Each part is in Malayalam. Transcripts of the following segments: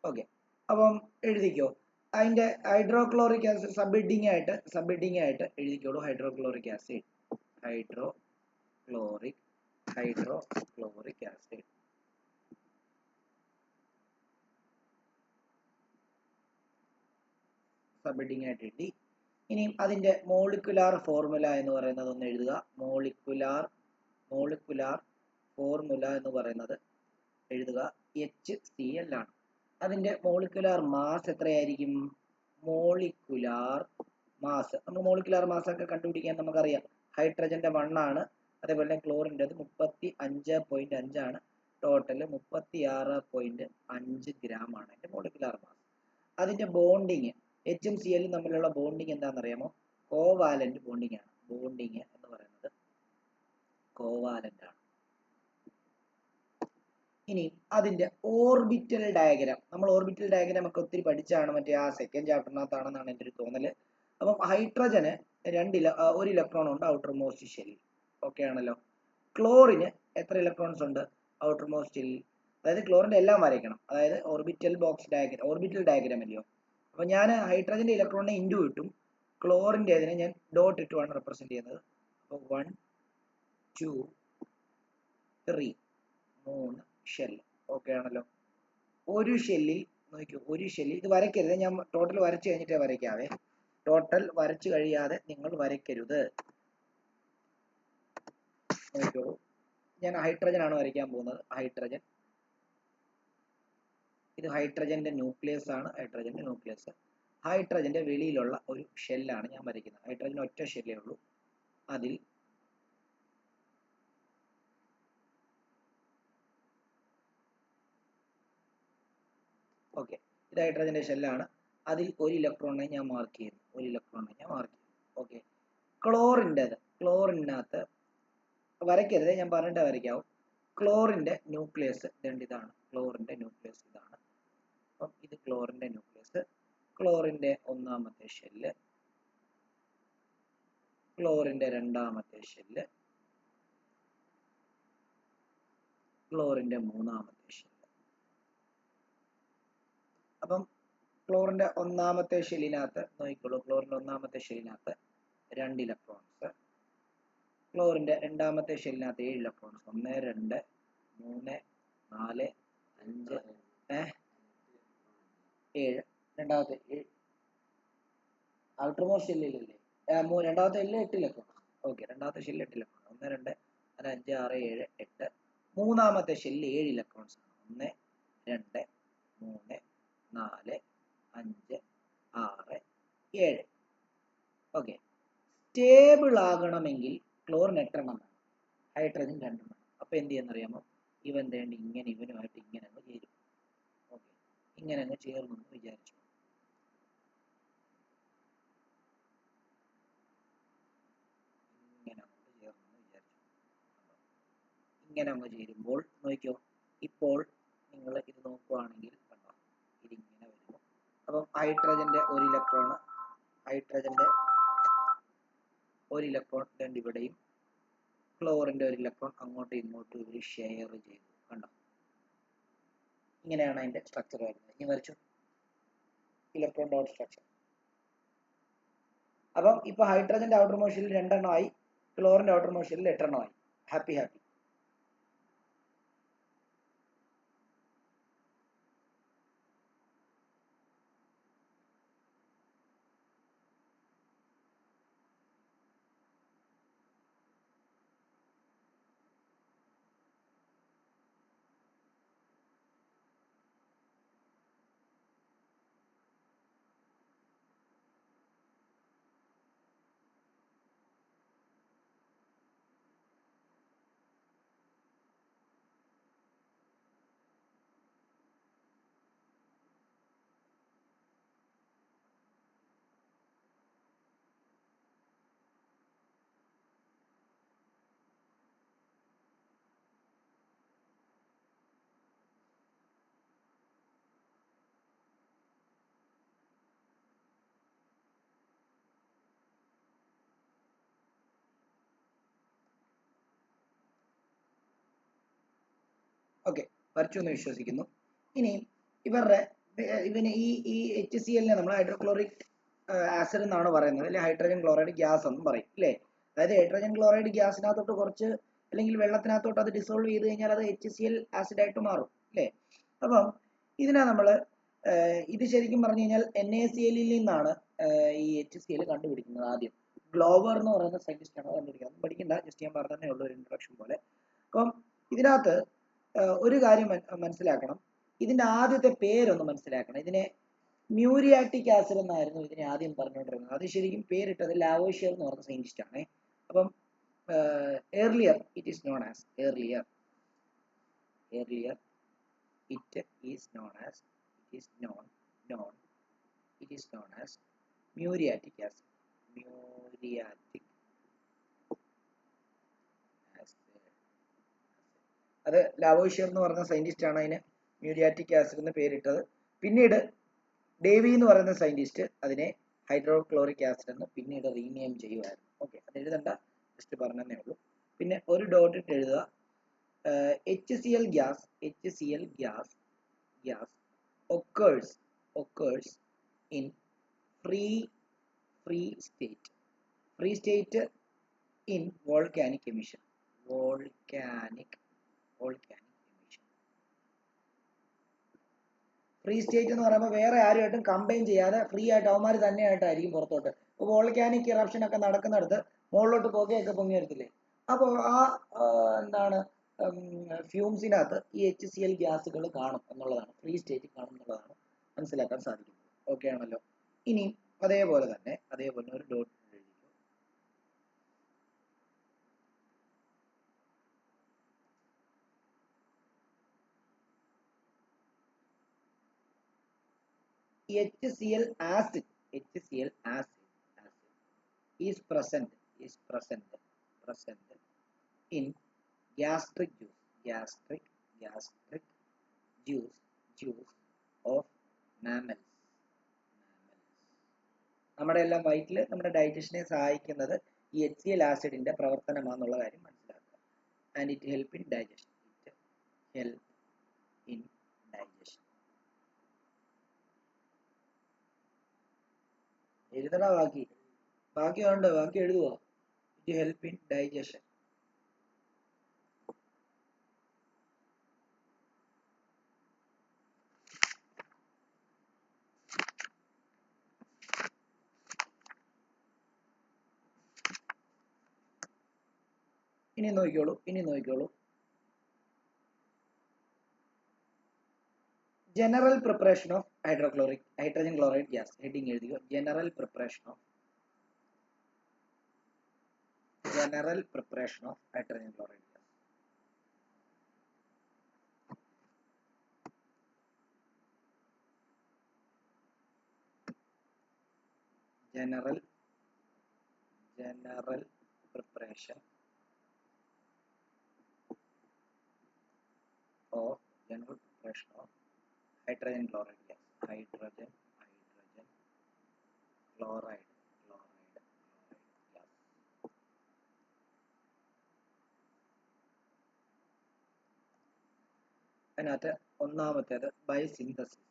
ഓക്കെ, അപ്പം എഴുതിക്കോ. അതിന്റെ ഹൈഡ്രോക്ലോറിക് ആസിഡ് സബ്ഹെഡിങ് ആയിട്ട് എഴുതിക്കോളൂ. Hydrochloric acid, hydrochloric acid. Subheading ആയിട്ട് എഴുതി. ഇനിയും അതിന്റെ മോളിക്കുലാർ ഫോർമുല എന്ന് പറയുന്നത് ഒന്ന് എഴുതുക. മോളിക്കുലാർ ഫോർമുല എന്ന് പറയുന്നത് എഴുതുക. HCl ആണ്. അതിന്റെ മോളിക്കുലാർ മാസ് എത്രയായിരിക്കും? മോളിക്കുലാർ മാസ്, നമ്മൾ മോളിക്കുലാർ മാസ് ഒക്കെ കണ്ടുപിടിക്കാൻ നമുക്കറിയാം. ഹൈഡ്രജന്റെ 1 ആണ്, അതേപോലെ ക്ലോറിൻ്റെ 35.5 ആണ്. ടോട്ടൽ 36.5 ഗ്രാം ആണ് അതിന്റെ മോളിക്കുലാർ മാസ്. അതിന്റെ ബോണ്ടിങ് എച്ചും സി എല്ലും തമ്മിലുള്ള ബോണ്ടിങ് എന്താണെന്നറിയാമോ? കോവാലന്റ് ബോണ്ടിങ് ആണ്. ബോണ്ടിങ് എന്ന് പറയുന്നത് കോവാലന്റ് ആണ്. ഇനി അതിന്റെ ഓർബിറ്റൽ ഡയഗ്രാം, നമ്മൾ ഓർബിറ്റൽ ഡയഗ്രാം ഒക്കെ ഒത്തിരി പഠിച്ചാണ്, മറ്റേ ആ സെക്കൻഡ് ചാപ്റ്ററിനകത്താണെന്നാണ് എൻ്റെ ഒരു തോന്നല്. അപ്പം ഹൈഡ്രജന് 1 ഇലക്ട്രോൺ ഉണ്ട് ഔട്ടർ മോസ്റ്റ് ഷെല്ലിൽ. ഓക്കെ ആണല്ലോ. ക്ലോറിന് എത്ര ഇലക്ട്രോൺസ് ഉണ്ട് ഔട്ടർ മോസ്റ്റ് ഷെല്ലിൽ? അതായത് ക്ലോറിന്റെ എല്ലാം വരയ്ക്കണം. അതായത് ഓർബിറ്റൽ ഡയഗ്രാം അല്ലയോ. അപ്പൊ ഞാൻ ഹൈഡ്രജന്റെ ഇലക്ട്രോണിനെ ഇൻഡു ഇട്ടും ക്ലോറിന്റെ അതിനെ ഞാൻ ഡോട്ട് ഇട്ടുമാണ് റെപ്രസെന്റ് ചെയ്യുന്നത്. അപ്പോൾ 1 2 3 3 ഷെൽ. ഓക്കെ ആണല്ലോ. ഒരു ഷെല്ലിൽ നോക്കൂ, ഒരു ഷെല്ലിൽ ഇത് വരയ്ക്കരുത്, ഞാൻ ടോട്ടൽ വരച്ചു കഴിഞ്ഞിട്ടേ വരയ്ക്കാവേ. ടോട്ടൽ വരച്ചു കഴിയാതെ നിങ്ങൾ വരയ്ക്കരുത്. നോക്കൂ, ഞാൻ ഹൈഡ്രജൻ ആണ് വരയ്ക്കാൻ പോകുന്നത്. ഹൈഡ്രജൻ, ഇത് ഹൈഡ്രജന്റെ ന്യൂക്ലിയസ് ആണ്. ഹൈഡ്രജന്റെ വെളിയിലുള്ള ഒരു ഷെല്ലാണ് ഞാൻ വരയ്ക്കുന്നത്. ഹൈഡ്രജൻ ഒറ്റ ഷെല്ലേ ഉള്ളൂ. അതിൽ ഓക്കെ, ഇത് ഹൈഡ്രജന്റെ ഷെല്ലാണ്. അതിൽ ഒരു ഇലക്ട്രോണിനെ ഞാൻ മാർക്ക് ചെയ്യുന്നു. ഓക്കെ, ക്ലോറിനകത്ത് വരയ്ക്കരുത്, ഞാൻ പറഞ്ഞിട്ട് വരയ്ക്കാവും. ക്ലോറിന്റെ ന്യൂക്ലിയസ് ഇതാണ്. ഇതാണ്. അപ്പം ഇത് ക്ലോറിന്റെ ന്യൂക്ലിയസ്. ക്ലോറിന്റെ ഒന്നാമത്തെ ഷെല്ല്, ക്ലോറിന്റെ രണ്ടാമത്തെ ഷെല്ല്, ക്ലോറിന്റെ മൂന്നാമത്തെ ഷെല്ല്. അപ്പം ക്ലോറിന്റെ ഒന്നാമത്തെ ഷെല്ലിനകത്ത് നോക്കിക്കോളൂ. ക്ലോറിന്റെ ഒന്നാമത്തെ ഷെല്ലിനകത്ത് 2 ഇലക്ട്രോൺസ്. ക്ലോറിന്റെ രണ്ടാമത്തെ ഷെല്ലിനകത്ത് 7 ഇലക്ട്രോൺസ്. 1 2 3 4 5 7. രണ്ടാമത്തെ ഔട്ടർമോസ്റ്റ് ഷെല്ലിലല്ലേ, രണ്ടാമത്തെ ഷെല്ലിൽ 8 ഇലക്ട്രോൺസ്. ഓക്കെ, രണ്ടാമത്തെ ഷെല്ലിൽ 8 ഇലക്ട്രോൺ. 1 2 5 6 7 8. മൂന്നാമത്തെ ഷെല്ലിൽ 7 ഇലക്ട്രോൺസ്. 1 2 3 4 5 6 7. ഓക്കെ, സ്റ്റേബിൾ ആകണമെങ്കിൽ ക്ലോറിന് 8 എണ്ണം വേണം, ഹൈഡ്രജൻ 2 എണ്ണം. അപ്പൊ എന്ത് ചെയ്യുന്നറിയാമോ? ഇവൻ വേണ്ടി ഇങ്ങനെ ഇവനുമായിട്ട് ഇങ്ങനെ അങ്ങ് ചേരും. ഓക്കെ, ഇങ്ങനെ അങ്ങ് ചേർന്നു എന്ന് വിചാരിച്ചു. ഇങ്ങനെ അങ്ങ് ചേരുമ്പോൾ നോക്കിയോ, ഇപ്പോൾ നിങ്ങൾ ഇത് നോക്കുവാണെങ്കിൽ കണ്ടോ, ഇതിങ്ങനെ വരുന്നു. അപ്പം ഹൈഡ്രജന്റെ ഒരു ഇലക്ട്രോൺ രണ്ട് ഇവിടെയും, ക്ലോറിന്റെ ഒരു ഇലക്ട്രോൺ അങ്ങോട്ടും ഇങ്ങോട്ടും ഇവർ ഷെയർ ചെയ്തു. കണ്ടോ, ഇങ്ങനെയാണ് അതിന്റെ സ്ട്രക്ചർ വരുന്നത്. ഇനി വരച്ചു ഇലക്ട്രോൺ ഡോട്ട് സ്ട്രക്ചർ. അപ്പം ഇപ്പൊ ഹൈഡ്രജന്റെ ഔട്ടർ മോസ്റ്റിൽ 2 എണ്ണമായി, ക്ലോറിന്റെ ഔട്ടർ മോസ്റ്റിൽ 8 എണ്ണമായി. ഹാപ്പി. ഓക്കെ, വരച്ചു എന്ന് വിശ്വസിക്കുന്നു. ഇനി ഇവരുടെ ഇവന് ഈ HCl നമ്മൾ ഹൈഡ്രോക്ലോറിക് ആസിഡ് എന്നാണ് പറയുന്നത്, അല്ലെ ഹൈഡ്രജൻ ക്ലോറൈഡ് ഗ്യാസ് എന്നും പറയും അല്ലേ. അതായത് ഹൈഡ്രജൻ ക്ലോറൈഡ് ഗ്യാസിനകത്തോട്ട് കുറച്ച് അല്ലെങ്കിൽ വെള്ളത്തിനകത്തോട്ട് അത് ഡിസോൾവ് ചെയ്ത് കഴിഞ്ഞാൽ അത് HCl ആസിഡ് ആയിട്ട് മാറും അല്ലേ. അപ്പം ഇതിനെ നമ്മൾ ഇത് ശരിക്കും പറഞ്ഞു കഴിഞ്ഞാൽ NaCl നിന്നാണ് ഈ HCl കണ്ടുപിടിക്കുന്നത് ആദ്യം. ഗ്ലോബർ എന്ന് പറയുന്ന സയന്റിസ്റ്റ് ആണ് കണ്ടുപിടിക്കുന്നത്. പഠിക്കണ്ട, ജസ്റ്റ് ഞാൻ പറഞ്ഞതേ ഉള്ളൂ ഒരു ഇൻട്രൊഡക്ഷൻ പോലെ. അപ്പം ഇതിനകത്ത് ഒരു കാര്യം മനസ്സിലാക്കണം, ഇതിന്റെ ആദ്യത്തെ പേരൊന്ന് മനസ്സിലാക്കണം. ഇതിനെ മ്യൂരിയാറ്റിക് ആസിഡ് എന്നായിരുന്നു ഇതിനെ ആദ്യം പറഞ്ഞുകൊണ്ടിരുന്നത്. അത് ശരിക്കും പേരിട്ടത് ലാവോഷ്യർ എന്ന് പറഞ്ഞ സയന്റിസ്റ്റ് ആണ്. അപ്പം earlier it is known as earlier it is known as muriatic acid. അത് ലാവോഷ്യർ എന്ന് പറഞ്ഞ സയന്റിസ്റ്റ് ആണ് അതിന് മ്യൂരിയാറ്റിക് ആസിഡ് എന്ന് പേരിട്ടത്. പിന്നീട് ഡേവി എന്ന് പറയുന്ന സയന്റിസ്റ്റ് അതിനെ ഹൈഡ്രോക്ലോറിക് ആസിഡ് എന്ന് പിന്നീട് റീനെയിം ചെയ്യുമായിരുന്നു. ഓക്കെ, അത് എഴുതണ്ട, ജസ്റ്റ് പറഞ്ഞതേ ഉള്ളൂ. പിന്നെ ഒരു ഡോട്ട് ഇട്ട് എഴുതുക. HCl gas occurs in free state in volcanic emission. Free state എന്ന് പറയുമ്പോൾ വേറെ ആരുമായിട്ടും കമ്പൈൻ ചെയ്യാതെ ഫ്രീ ആയിട്ട് അവന്മാർ തന്നെയായിട്ടായിരിക്കും പുറത്തോട്ട്. ഇപ്പോൾ വോൾക്കാനിക് ഇറപ്ഷൻ ഒക്കെ നടക്കുന്നിടത്ത് മുകളിലോട്ട് പുകയൊക്കെ പൊങ്ങി വരത്തില്ലേ, അപ്പോൾ എന്താണ് ഫ്യൂംസിനകത്ത് ഈ HCl ഗ്യാസുകൾ കാണും എന്നുള്ളതാണ്, ഫ്രീ സ്റ്റേറ്റിൽ കാണും എന്നുള്ളതാണ് മനസ്സിലാക്കാൻ സാധിക്കുന്നത്. ഓക്കെ ആണല്ലോ. ഇനി അതേപോലെ തന്നെ ഒരു dot എഴുതിക്കും. HCl acid is present in gastric juice of mammals. നമ്മുടെ എല്ലാം വയറ്റിൽ നമ്മുടെ ഡൈജഷനെ സഹായിക്കുന്നത് ഈ HCl ആസിഡിന്റെ പ്രവർത്തനമാണെന്നുള്ള കാര്യം മനസ്സിലാക്കുക. And it help in digestion. എഴുതണ ബാക്കി ഉണ്ട്, ബാക്കി എഴുതുക. It help in digestion. ഇനി നോക്കിക്കോളൂ. General preparation of hydrogen chloride gas. Heading എഴുതിയോ, general preparation of hydrogen chloride gas. general preparation of hydrogen chloride gas. Hydrogen chloride gas. അതിനകത്ത് ഒന്നാമത്തേത് by synthesis.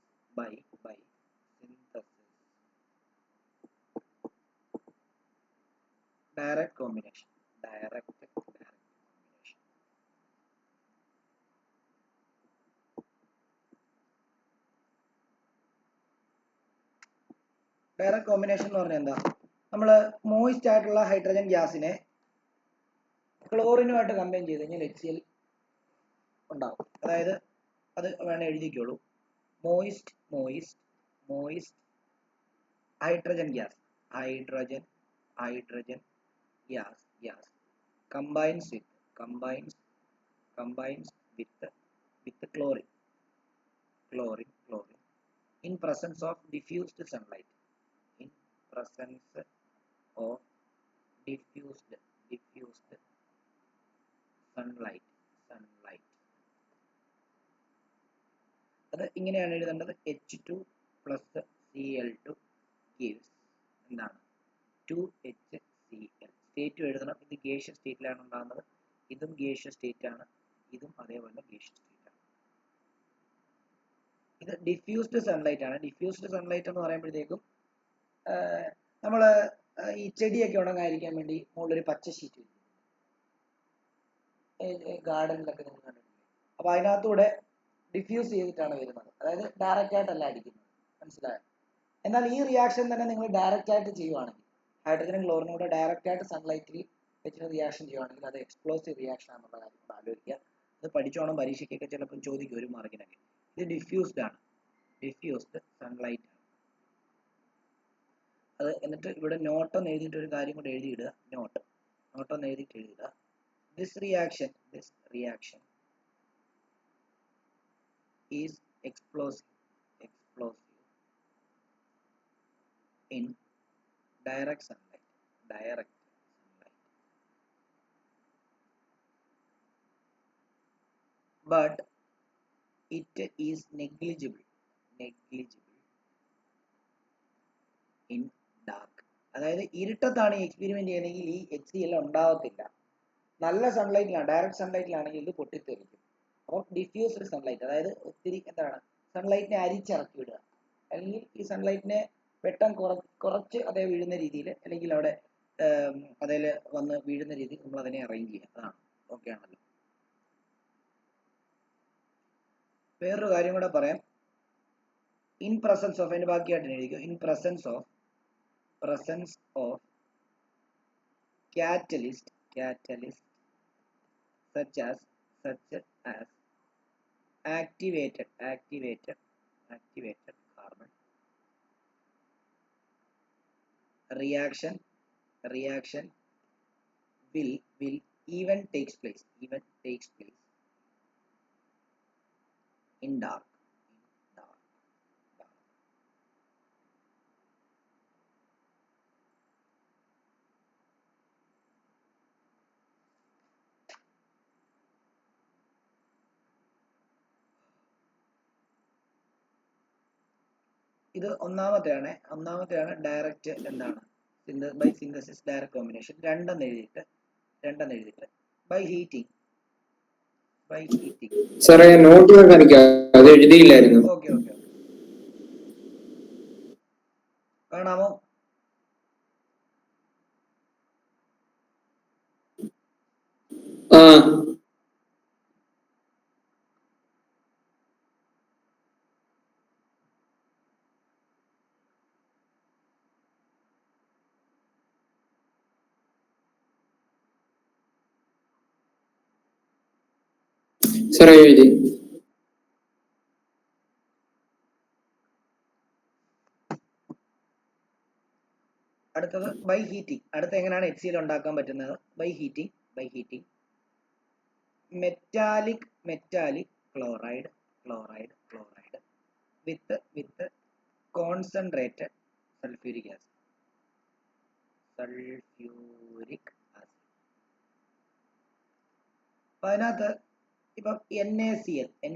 Direct combination. Direct combination എന്ന് പറഞ്ഞാൽ എന്താ, നമ്മൾ മോയിസ്റ്റ് ആയിട്ടുള്ള ഹൈഡ്രജൻ ഗ്യാസിനെ ക്ലോറിനുമായിട്ട് കമ്പൈൻ ചെയ്ത് കഴിഞ്ഞാൽ HCl ഉണ്ടാവും. അതായത് അത് വേണേൽ എഴുതിക്കോളൂ. Moist hydrogen gas gas combines with chlorine in presence of diffused sunlight. അത് ഇങ്ങനെയാണ് എഴുതേണ്ടത്. H2 plus Cl2 gives എന്താണ് 2HCl. സ്റ്റേറ്റ് എഴുതണം. ഇത് ഗേഷ്യസ് സ്റ്റേറ്റിലാണ് ഉണ്ടാകുന്നത്, ഇതും ഗേഷ്യസ് സ്റ്റേറ്റ് ആണ്, ഇതും അതേപോലെ ഗേഷ്യസ് സ്റ്റേറ്റ് ആണ്. ഇത് ഡിഫ്യൂസ്ഡ് സൺലൈറ്റ് ആണ്. ഡിഫ്യൂസ്ഡ് സൺലൈറ്റ് എന്ന് പറയുമ്പോഴത്തേക്കും നമ്മൾ ഈ ചെടിയൊക്കെ ഉണങ്ങാതിരിക്കാൻ വേണ്ടി മുകളിലൊരു പച്ച ഷീറ്റ് ഗാർഡനിലൊക്കെ നിങ്ങൾ കണ്ടിട്ടില്ലേ? അപ്പൊ അതിനകത്തൂടെ ഡിഫ്യൂസ് ചെയ്തിട്ടാണ് വരുന്നത്, അതായത് ഡയറക്റ്റ് ആയിട്ടല്ല അടിക്കുന്നത്. മനസ്സിലായോ? എന്നാൽ ഈ റിയാക്ഷൻ തന്നെ നിങ്ങൾ ഡയറക്റ്റ് ആയിട്ട് ചെയ്യുവാണെങ്കിൽ, ഹൈഡ്രജനും ക്ലോറിനും കൂടെ ഡയറക്റ്റ് ആയിട്ട് സൺലൈറ്റിൽ വെച്ചിട്ട് റിയാക്ഷൻ ചെയ്യുവാണെങ്കിൽ അത് എക്സ്പ്ലോസീവ് റിയാക്ഷൻ ആണെന്നുള്ള കാര്യം കൂടെ ആലോചിക്കുക. അത് പഠിച്ചോണം, പരീക്ഷയ്ക്കൊക്കെ ചിലപ്പോൾ ചോദിക്കും ഒരു മാർക്കിനൊക്കെ. ഇത് ഡിഫ്യൂസ്ഡ് ആണ്, ഡിഫ്യൂസ്ഡ് സൺലൈറ്റ് ആണ്. അത് എന്നിട്ട് ഇവിടെ നോട്ടെന്ന് എഴുതിയിട്ട് ഒരു കാര്യം കൂടെ എഴുതിയിടുക. നോട്ടെന്ന് എഴുതിയിട്ട് എഴുതുക. this reaction is explosive in direct sunlight, but it is negligible in dark. അതായത് ഇരുട്ടത്താണ് ഈ എക്സ്പെരിമെന്റ് ചെയ്യുന്നതെങ്കിൽ ഈ HCl ഉണ്ടാവത്തില്ല. നല്ല സൺലൈറ്റിലാണ്, ഡയറക്റ്റ് സൺലൈറ്റിലാണെങ്കിൽ ഇത് പൊട്ടിത്തെറിക്കും. അപ്പം ഡിഫ്യൂസ്ഡ് സൺലൈറ്റ്, അതായത് ഒത്തിരി എന്താണ് സൺലൈറ്റിനെ അരിച്ചിറക്കി വിടുക, അല്ലെങ്കിൽ ഈ സൺലൈറ്റിനെ വെട്ടം കുറച്ച് അതേ വീഴുന്ന രീതിയിൽ, അല്ലെങ്കിൽ അവിടെ അതിൽ വന്ന് വീഴുന്ന രീതിയിൽ നമ്മൾ അതിനെ അറേഞ്ച് ചെയ്യുക. അതാണ്. ഓക്കെ ആണല്ലോ. വേറൊരു കാര്യം കൂടെ പറയാം. ഇൻ പ്രസൻസ് ഓഫ്, അതിന്റെ ബാക്കിയായിട്ട് എഴുതിക്കും. In presence of catalyst such as activated carbon, reaction will even takes place in dark. ഇത് ഒന്നാമത്തെയാണ് ഡയറക്റ്റ് എന്താണ് ബൈ സിന്തസിസ് ഡയറക്റ്റ് കോമ്പിനേഷൻ. രണ്ടെന്ന് എഴുതിയിട്ട് ബൈ ഹീറ്റിംഗ്. സാറേ നോട്ട് കാണിക്കാം, അത് എഴുതിയില്ലായിരുന്നു. ഓക്കെ കാണാമോ? ആ സാറേ എഴുതി. അടുത്തത് ബൈ ഹീറ്റിംഗ്. അടുത്ത എങ്ങനെയാണ് HCl ഉണ്ടാക്കാൻ പറ്റുന്നത്? By heating metallic chloride with concentrated sulphuric acid. അപ്പൊ അതിനകത്ത് ഇപ്പം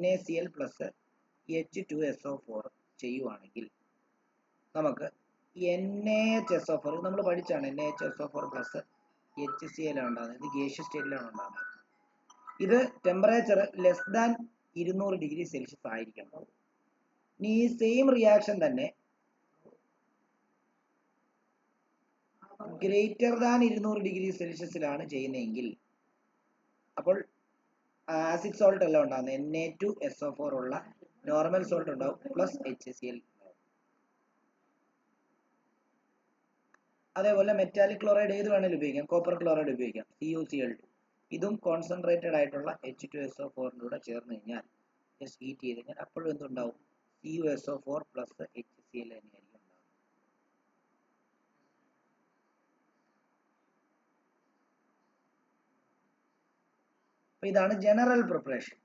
NaCl പ്ലസ് H2SO4 ചെയ്യുവാണെങ്കിൽ നമുക്ക് NaHSO4 നമ്മൾ പഠിച്ചാണ്. NaHSO4 പ്ലസ് HCl ആണ് ഉണ്ടാകുന്നത്. ഇത് ഗേഷ്യസ് സ്റ്റേറ്റിലാണ് ഉണ്ടാകുന്നത്. ഇത് temperature less than 200 degree Celsius ആയിരിക്കണം. ഇനി ഈ സെയിം റിയാക്ഷൻ തന്നെ ഗ്രേറ്റർ ദാൻ 200 ഡിഗ്രി സെൽഷ്യസിലാണ് ചെയ്യുന്നതെങ്കിൽ അപ്പോൾ ആസിഡ് സോൾട്ട് എല്ലാം ഉണ്ടാകുന്നത് Na2SO4 ഉള്ള നോർമൽ സോൾട്ട് ഉണ്ടാവും പ്ലസ് HCl. അതേപോലെ മെറ്റാലിക് ക്ലോറൈഡ് ഏത് വേണമെങ്കിലും ഉപയോഗിക്കാം. കോപ്പർ ക്ലോറൈഡ് ഉപയോഗിക്കാം, CuCl2. ഇതും കോൺസെൻട്രേറ്റഡ് ആയിട്ടുള്ള H2SO4 കൂടെ ചേർന്ന് കഴിഞ്ഞാൽ ജസ്റ്റ് ഹീറ്റ് ചെയ്ത് കഴിഞ്ഞാൽ അപ്പോഴും എന്തുണ്ടാവും? CuSO4 പ്ലസ് HCl തന്നെയായിരിക്കും ഉണ്ടാവുക. അപ്പൊ ഇതാണ് ജനറൽ പ്രിപ്പറേഷൻ.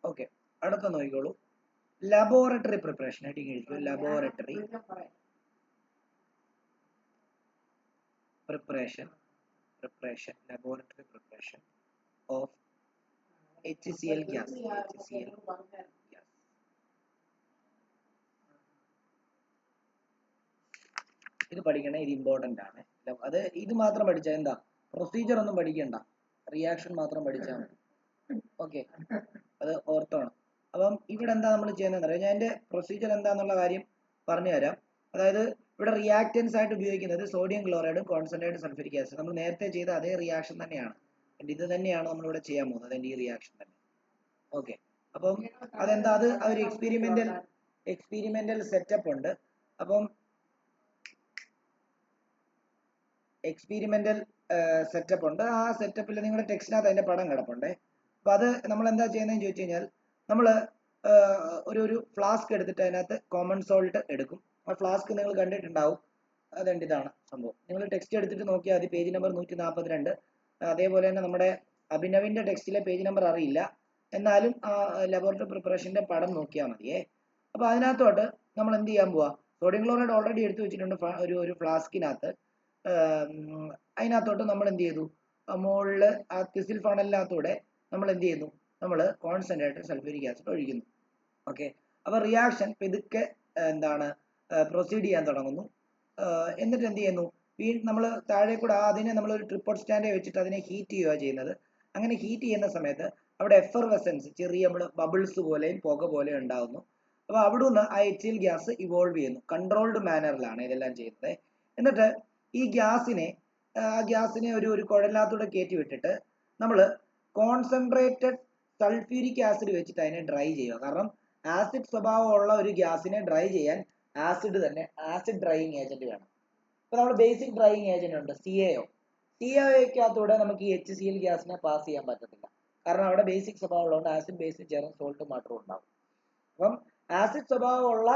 ഓക്കെ, അടുത്ത നോക്കിക്കോളൂ. ലബോറട്ടറി പ്രിപ്പറേഷൻ ആയിട്ട് കഴിച്ചു. Laboratory preparation laboratory preparation of HCl gas. ഇത് പഠിക്കണേ, ഇത് ഇമ്പോർട്ടന്റ് ആണ്. അത് ഇത് മാത്രം പഠിച്ചാൽ എന്താ, പ്രൊസീജിയർ ഒന്നും പഠിക്കണ്ട, റിയാക്ഷൻ മാത്രം പഠിച്ചാൽ മതി. ഓക്കെ, അത് ഓർത്തോണം. അപ്പം ഇവിടെ എന്താ നമ്മൾ ചെയ്യുന്നത് അറിയാം. ഞാൻ എൻ്റെ പ്രൊസീജിയർ എന്താന്നുള്ള കാര്യം പറഞ്ഞു തരാം. അതായത് ഇവിടെ റിയാക്റ്റൻസ് ആയിട്ട് ഉപയോഗിക്കുന്നത് സോഡിയം ക്ലോറൈഡും കോൺസെൻട്രേറ്റഡ് സൾഫ്യൂരിക് ആസിഡ്. നമ്മൾ നേരത്തെ ചെയ്ത അതേ റിയാക്ഷൻ തന്നെയാണ്, ഇത് തന്നെയാണ് നമ്മളിവിടെ ചെയ്യാൻ പോകുന്നത്, ഈ റിയാക്ഷൻ തന്നെ. ഓക്കെ, അപ്പം അതെന്താ, അത് ഒരു എക്സ്പീരിമെന്റൽ സെറ്റപ്പ് ഉണ്ട്. അപ്പം എക്സ്പീരിമെന്റൽ സെറ്റപ്പ് ഉണ്ട്. ആ സെറ്റപ്പിൽ നിങ്ങളുടെ ടെക്സ്റ്റിനകത്ത് അതിന്റെ പടം കിടപ്പുണ്ടേ. അപ്പൊ അത് നമ്മൾ എന്താ ചെയ്യുന്നതെന്ന് ചോദിച്ചു കഴിഞ്ഞാൽ, നമ്മൾ ഒരു ഫ്ലാസ്ക് എടുത്തിട്ട് അതിനകത്ത് കോമൺ സോൾട്ട് എടുക്കും. ആ ഫ്ലാസ്ക് നിങ്ങൾ കണ്ടിട്ടുണ്ടാവും. അതുകൊണ്ട് ഇതാണ് സംഭവം. നിങ്ങൾ ടെക്സ്റ്റ് എടുത്തിട്ട് നോക്കിയാൽ മതി, പേജ് നമ്പർ 142. അതേപോലെ തന്നെ നമ്മുടെ അഭിനവിന്റെ ടെക്സ്റ്റിലെ പേജ് നമ്പർ അറിയില്ല, എന്നാലും ആ ലബോറട്ടറി പ്രിപ്പറേഷന്റെ പടം നോക്കിയാൽ മതിയേ. അപ്പൊ അതിനകത്തോട്ട് നമ്മൾ എന്ത് ചെയ്യാൻ പോവാ, സോഡിയം ക്ലോറൈഡ് ഓൾറെഡി എടുത്തു വെച്ചിട്ടുണ്ട് ഒരു ഫ്ലാസ്കിനകത്ത്. അതിനകത്തോട്ട് നമ്മൾ എന്ത് ചെയ്തു, മുകളിൽ ആ ക്വിസിൽ ഫണലിനകത്തൂടെ നമ്മൾ എന്ത് ചെയ്യുന്നു, നമ്മൾ കോൺസെൻട്രേറ്റഡ് സൾഫ്യൂരിക് ആസിഡ് ഒഴിക്കുന്നു. ഓക്കെ, അപ്പൊ റിയാക്ഷൻ ഇതൊക്കെ എന്താണ് പ്രൊസീഡ് ചെയ്യാൻ തുടങ്ങുന്നു. എന്നിട്ട് എന്ത് ചെയ്യുന്നു, നമ്മൾ താഴെ കൂടെ അതിനെ നമ്മൾ ഒരു ട്രിപ്പോഡ് സ്റ്റാൻഡ് വെച്ചിട്ട് അതിനെ ഹീറ്റ് ചെയ്യുക ചെയ്യുന്നത്. അങ്ങനെ ഹീറ്റ് ചെയ്യുന്ന സമയത്ത് അവിടെ എഫർവെസൻസ്, ചെറിയ ബബിൾസ് പോലെയും പുക പോലെ ഉണ്ടാകുന്നു. അപ്പൊ അവിടുന്ന് ആ HCl ഗ്യാസ് ഇവോൾവ് ചെയ്യുന്നു. കൺട്രോൾഡ് മാനറിലാണ് ഇതെല്ലാം ചെയ്യുന്നത്. എന്നിട്ട് ഈ ഗ്യാസിനെ ഒരു കുഴലിനകത്തൂടെ കയറ്റി വിട്ടിട്ട് നമ്മൾ കോൺസെൻട്രേറ്റഡ് സൾഫ്യൂരിക് ആസിഡ് വെച്ചിട്ട് അതിനെ ഡ്രൈ ചെയ്യുക. കാരണം ആസിഡ് സ്വഭാവമുള്ള ഒരു ഗ്യാസിനെ ഡ്രൈ ചെയ്യാൻ ആസിഡ് ഡ്രൈയിങ് ഏജന്റ് വേണം. ഇപ്പൊ നമ്മൾ ബേസിക് ഡ്രൈയിങ് ഏജന്റ് ഉണ്ട്, CaOയ്ക്കകത്തൂടെ നമുക്ക് ഈ HCl ഗ്യാസിനെ പാസ് ചെയ്യാൻ പറ്റത്തില്ല. കാരണം അവിടെ ബേസിക് സ്വഭാവമുള്ളതുകൊണ്ട് ആസിഡ് ബേസിക് ചേർന്ന് സോൾട്ട് മാത്രം ഉണ്ടാവും. അപ്പം ആസിഡ് സ്വഭാവമുള്ള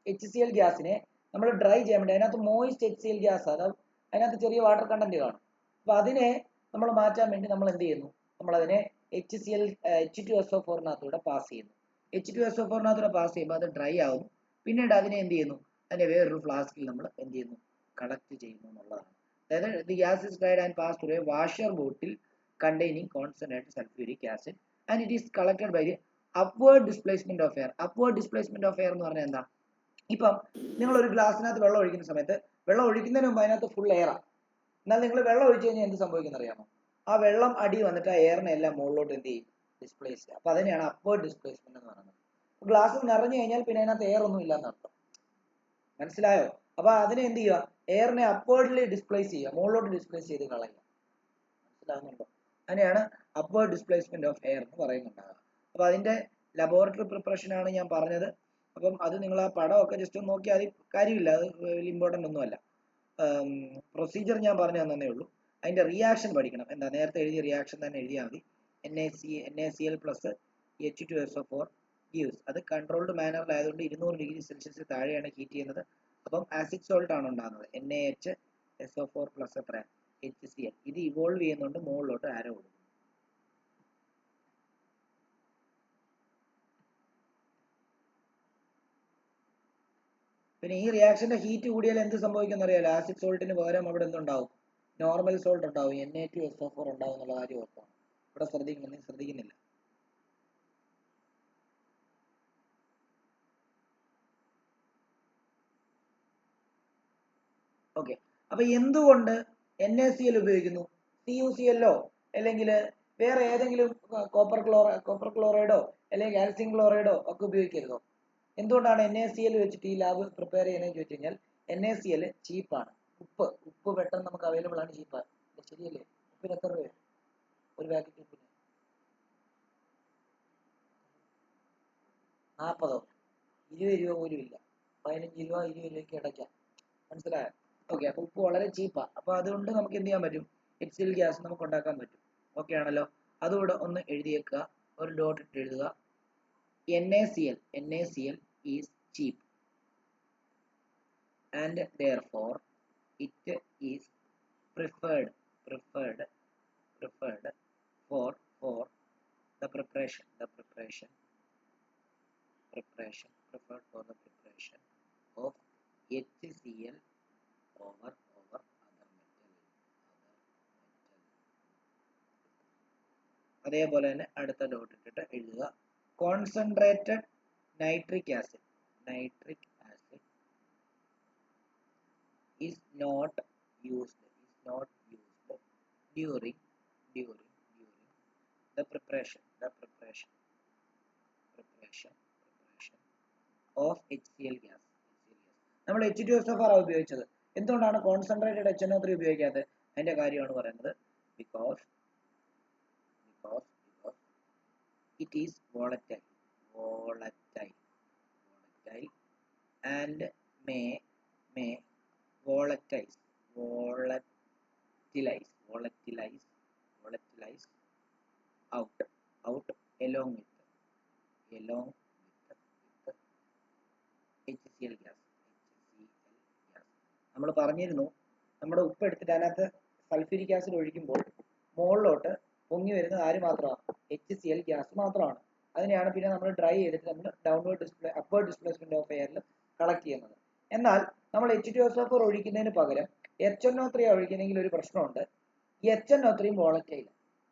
HCl ഗ്യാസിനെ നമ്മൾ ഡ്രൈ ചെയ്യാൻ വേണ്ടി, അതിനകത്ത് മോയിസ്റ്റ് HCl ഗ്യാസ്, അതായത് അതിനകത്ത് ചെറിയ വാട്ടർ കണ്ടന്റ് കാണും. അപ്പൊ അതിനെ നമ്മൾ മാറ്റാൻ വേണ്ടി നമ്മൾ എന്ത് ചെയ്യുന്നു, നമ്മൾ അതിനെ H2SO4-നകത്തൂടെ പാസ് ചെയ്യുന്നു. H2SO4-നകത്തൂടെ പാസ് ചെയ്യുമ്പോൾ അത് ഡ്രൈ ആവുന്നു. പിന്നീട് അതിനെ എന്ത് ചെയ്യുന്നു, അതിനെ വേറൊരു ഫ്ലാസ്കിൽ നമ്മൾ എന്ത് ചെയ്യുന്നു, കളക്ട് ചെയ്യുന്നു എന്നുള്ളതാണ്. അതായത് the gas is dried and pass through A washer bottle containing concentrated sulfuric acid and it is collected by the upward displacement of air. Upward displacement of air എന്ന് പറഞ്ഞാൽ എന്താ, ഇപ്പം നിങ്ങൾ ഒരു ഗ്ലാസ്സിനകത്ത് വെള്ളം ഒഴിക്കുന്ന സമയത്ത് വെള്ളം ഒഴിക്കുന്നതിന് മുമ്പ് അതിനകത്ത് ഫുൾ എയറാണ്. എന്നാൽ നിങ്ങൾ വെള്ളം ഒഴിച്ചു കഴിഞ്ഞാൽ എന്ത് സംഭവിക്കുന്ന അറിയാമോ, ആ വെള്ളം അടി വന്നിട്ട് ആ എയറിനെ എല്ലാം മുകളിലോട്ട് എന്ത് ചെയ്യും, ഡിസ്പ്ലേസ് ചെയ്യുക. അപ്പൊ അതിനെയാണ് അപ്വേർഡ് ഡിസ്പ്ലേസ്മെന്റ് എന്ന് പറയുന്നത്. ഗ്ലാസ് നിറഞ്ഞു കഴിഞ്ഞാൽ പിന്നെ അതിനകത്ത് എയർ ഒന്നും ഇല്ലാന്ന് അർത്ഥം. മനസ്സിലായോ? അപ്പൊ അതിനെ എന്ത് ചെയ്യുക, എയറിനെ അപ്വേർഡ്ലി ഡിസ്പ്ലേസ് ചെയ്യുക, മുകളിലോട്ട് ഡിസ്പ്ലേസ് ചെയ്ത് കളയുക. മനസ്സിലാകുന്നുണ്ടോ? അതിനെയാണ് അപ്വേർഡ് ഡിസ്പ്ലേസ്മെന്റ് ഓഫ് എയർ എന്ന് പറയുന്നുണ്ടാകുക. അപ്പൊ അതിന്റെ ലബോറട്ടറി പ്രിപ്പറേഷൻ ആണ് ഞാൻ പറഞ്ഞത്. അപ്പം അത് നിങ്ങൾ ആ പടമൊക്കെ ജസ്റ്റ് ഒന്ന് നോക്കിയാൽ അത് കാര്യമില്ല, അത് വലിയ ഇമ്പോർട്ടൻ്റ് ഒന്നുമല്ല. പ്രൊസീജിയർ ഞാൻ പറഞ്ഞു തന്നേ ഉള്ളൂ. അതിന്റെ റിയാക്ഷൻ പഠിക്കണം. എന്താ, നേരത്തെ എഴുതിയ റിയാക്ഷൻ തന്നെ എഴുതിയാൽ മതി. NaCl plus H2SO4 gives. അത് കൺട്രോൾഡ് മാനറിലായതുകൊണ്ട് 200 ഡിഗ്രി സെൽഷ്യസിൽ താഴെയാണ് ഹീറ്റ് ചെയ്യുന്നത്. അപ്പം ആസിഡ് സോൾട്ട് ആണ് ഉണ്ടാകുന്നത്. NaHSO4 പ്ലസ് എത്ര, HCl. ഇത് ഇവോൾവ് ചെയ്യുന്നുണ്ട്, മുകളിലോട്ട് ആരോ കൊടുക്കും. പിന്നെ ഈ റിയാക്ഷന്റെ ഹീറ്റ് കൂടിയാൽ എന്ത് സംഭവിക്കുന്ന അറിയാലോ, ആസിഡ് സോൾട്ടിന് പകരം അവിടെ എന്തുണ്ടാവും, നോർമൽ സോൾട്ട് ഉണ്ടാവും, Na2SO4 ഉണ്ടാവും എന്നുള്ള കാര്യം ഓർക്കണം. ഇവിടെ ശ്രദ്ധിക്കുന്നില്ല. ഓക്കെ, അപ്പൊ എന്തുകൊണ്ട് NaCl ഉപയോഗിക്കുന്നു? CuCl അല്ലെങ്കിൽ വേറെ ഏതെങ്കിലും കോപ്പർ ക്ലോറൈഡോ അല്ലെങ്കിൽ കാൽസ്യം ക്ലോറൈഡോ ഒക്കെ ഉപയോഗിക്കരുതോ? എന്തുകൊണ്ടാണ് NaCl വെച്ചിട്ട് ഈ ലാബ് പ്രിപ്പയർ ചെയ്യുന്നതെന്ന് ചോദിച്ചു കഴിഞ്ഞാൽ, NaCl ചീപ്പാണ്. ഉപ്പ് പെട്ടെന്ന് നമുക്ക് അവൈലബിൾ ആണ്, ചീപ്പാണ്. ശരിയല്ലേ? ഉപ്പിന് എത്ര രൂപ ഒരു പാക്കറ്റ് ഉപ്പിന്? 40, 20 രൂപ പോലും ഇല്ല. 15 രൂപ 20 രൂപയ്ക്ക് ഇടയ്ക്കാം. മനസ്സിലായോ? ഓക്കെ, അപ്പൊ ഉപ്പ് വളരെ ചീപ്പാണ്. അപ്പൊ അതുകൊണ്ട് നമുക്ക് എന്ത് ചെയ്യാൻ പറ്റും, HCl ഗ്യാസ് നമുക്ക് ഉണ്ടാക്കാൻ പറ്റും. ഓക്കെ ആണല്ലോ? അതുകൂടെ ഒന്ന് എഴുതിയേക്കുക, ഒരു ഡോട്ട് ഇട്ട് എഴുതുക. NaCl is cheap. and therefore it is preferred for the preparation preferred for the preparation of HCl over other metal. അതേപോലെ തന്നെ അടുത്ത ഡോട്ട് ഇട്ടിട്ട് എഴുതുക concentrated nitric acid is not used during the preparation of HCl gas. നമ്മൾ H2SO4 ഉപയോഗിച്ചത്. എന്തുകൊണ്ടാണ് കോൺസെൻട്രേറ്റഡ് HNO3 ഉപയോഗിക്കാത്തത്? അതിന്റെ കാര്യമാണ് പറയുന്നത്. because it is volatile and may volatilize out along with HCl gas. നമ്മൾ പറഞ്ഞിരുന്നു നമ്മുടെ ഉപ്പ് എടുത്തിട്ട് അതിനകത്ത് സൾഫ്യൂരിക് ആസിഡ് ഒഴിക്കുമ്പോൾ മുകളിലോട്ട് പൊങ്ങി വരുന്നത് ആര് മാത്രമാണ്? HCl ഗ്യാസ് മാത്രമാണ്. അതിനെയാണ് പിന്നെ നമ്മൾ ഡ്രൈ ചെയ്തിട്ട് നമ്മൾ അപ്വേർഡ് ഡിസ്പ്ലേസ്മെന്റ് ഓഫ് എയറിൽ കളക്ട് ചെയ്യുന്നത്. എന്നാൽ നമ്മൾ H2SO4 ഒഴിക്കുന്നതിന് പകരം HNO3 ഒഴിക്കുന്നെങ്കിൽ ഒരു പ്രശ്നമുണ്ട്. ഈ HNO3 വോളറ്റൈൽ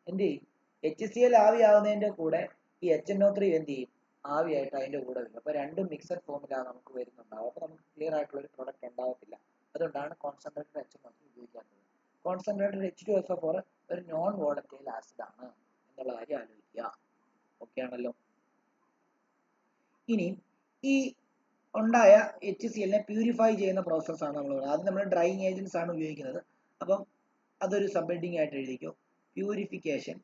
എന്ത് ചെയ്യും? HCl ആവിയാവുന്നതിന്റെ കൂടെ ഈ HNO3 എന്ത് ചെയ്യും? ആവിയായിട്ട് അതിന്റെ കൂടെ വരും. അപ്പൊ രണ്ടും മിക്സഡ് ഫോമിലാണ് നമുക്ക് വരുന്നുണ്ടാവും. അപ്പൊ നമുക്ക് ക്ലിയർ ആയിട്ടുള്ള ഒരു പ്രൊഡക്റ്റ് ഉണ്ടാവത്തില്ല. അതുകൊണ്ടാണ് കോൺസെൻട്രേറ്റഡ് HNO3 ഉപയോഗിക്കാത്തത്. കോൺസെൻട്രേറ്റഡ് H2SO4 ഒരു നോൺ വോളറ്റൈൽ ആസിഡ് ആണ് എന്നുള്ള കാര്യം ആലോചിക്കുക. ഓക്കെ ആണല്ലോ. ഇനി ഈ ഉണ്ടായ HCl നെ പ്യൂരിഫൈ ചെയ്യുന്ന പ്രോസസ്സാണ് നമ്മൾ പറയുന്നത്. ആദ്യം നമ്മൾ ഡ്രൈയിങ് ഏജൻസ് ആണ് ഉപയോഗിക്കുന്നത്. അപ്പം അതൊരു സബ് ഹെഡിങ് ആയിട്ട് എഴുതിക്കോ. Purification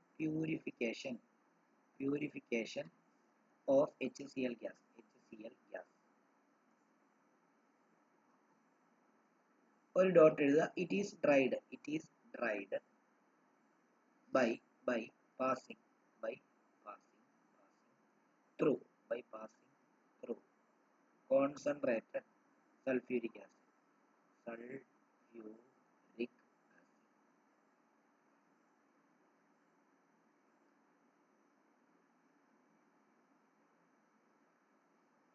of HCl gas. ഒരു ഡോട്ട് എഴുതുക. It is dried by passing through concentrated sulfuric acid.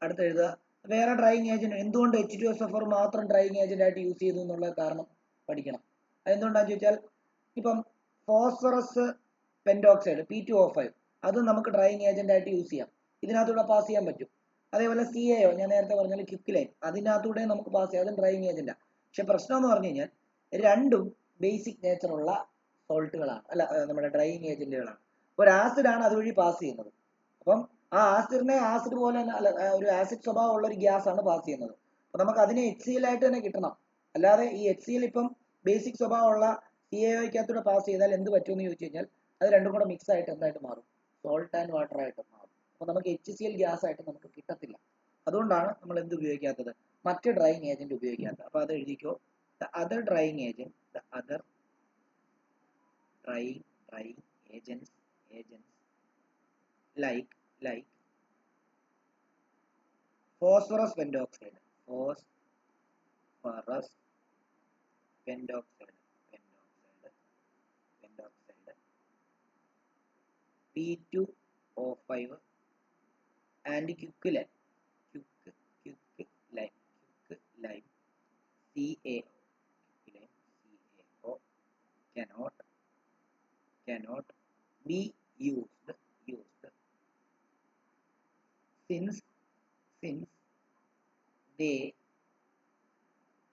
അടുത്ത എഴുതുക. വേറെ ഡ്രൈയിങ് ഏജന്റ് എന്തുകൊണ്ട് H2SO4 മാത്രം ഡ്രൈയിങ് ഏജന്റ് ആയിട്ട് യൂസ് ചെയ്തു എന്നുള്ള കാരണം പഠിക്കണം. അതെന്തുകൊണ്ടാന്ന് ചോദിച്ചാൽ ഇപ്പം ഫോസ്ഫറസ് പെന്റോക്സൈഡ് P2O5 അത് നമുക്ക് ഡ്രൈയിങ് ഏജന്റ് ആയിട്ട് യൂസ് ചെയ്യാം. ഇതിനകത്തൂടെ പാസ് ചെയ്യാൻ പറ്റും. അതേപോലെ CaO ഞാൻ നേരത്തെ പറഞ്ഞാൽ ക്വിക്ലൈൻ അതിനകത്തൂടെ നമുക്ക് പാസ് ചെയ്യാം. അതും ഡ്രൈയിങ് ഏജന്റാ. പക്ഷെ പ്രശ്നം എന്ന് പറഞ്ഞു കഴിഞ്ഞാൽ രണ്ടും ബേസിക് നേച്ചറുള്ള സോൾട്ടുകളാണ്, അല്ല നമ്മുടെ ഡ്രൈയിങ് ഏജന്റുകളാണ്. ഒരു ആസിഡ് ആണ് അതുവഴി പാസ് ചെയ്യുന്നത്. അപ്പം ആ ആസിഡിനെ ആസിഡ് പോലെ തന്നെ അല്ല ഒരു ആസിഡ് സ്വഭാവമുള്ള ഒരു ഗ്യാസ് ആണ് പാസ് ചെയ്യുന്നത്. അപ്പൊ നമുക്ക് അതിനെ HCl ആയിട്ട് തന്നെ കിട്ടണം. അല്ലാതെ ഈ HCl ഇപ്പം ബേസിക് സ്വഭാവമുള്ള CaOയ്ക്കകത്തൂടെ പാസ് ചെയ്താൽ എന്ത് പറ്റുമെന്ന് ചോദിച്ചു കഴിഞ്ഞാൽ അത് രണ്ടും കൂടെ മിക്സ് ആയിട്ട് എന്തായിട്ട് മാറും? സോൾട്ട് ആൻഡ് വാട്ടർ ആയിട്ട് മാറും. അപ്പൊ നമുക്ക് HCl ഗ്യാസ് ആയിട്ട് നമുക്ക് കിട്ടത്തില്ല. അതുകൊണ്ടാണ് നമ്മൾ എന്ത് ഉപയോഗിക്കാത്തത്? മറ്റ് ഡ്രൈയിങ് ഏജന്റ് ഉപയോഗിക്കാത്തത്. അപ്പൊ അത് എഴുതിക്കോ. The other drying agent like phosphorus pentoxide P2O5 and quicklime CaO cannot be used since they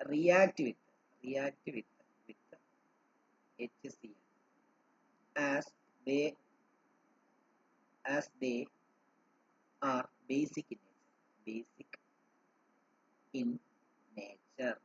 react with HCl as they are basic in nature.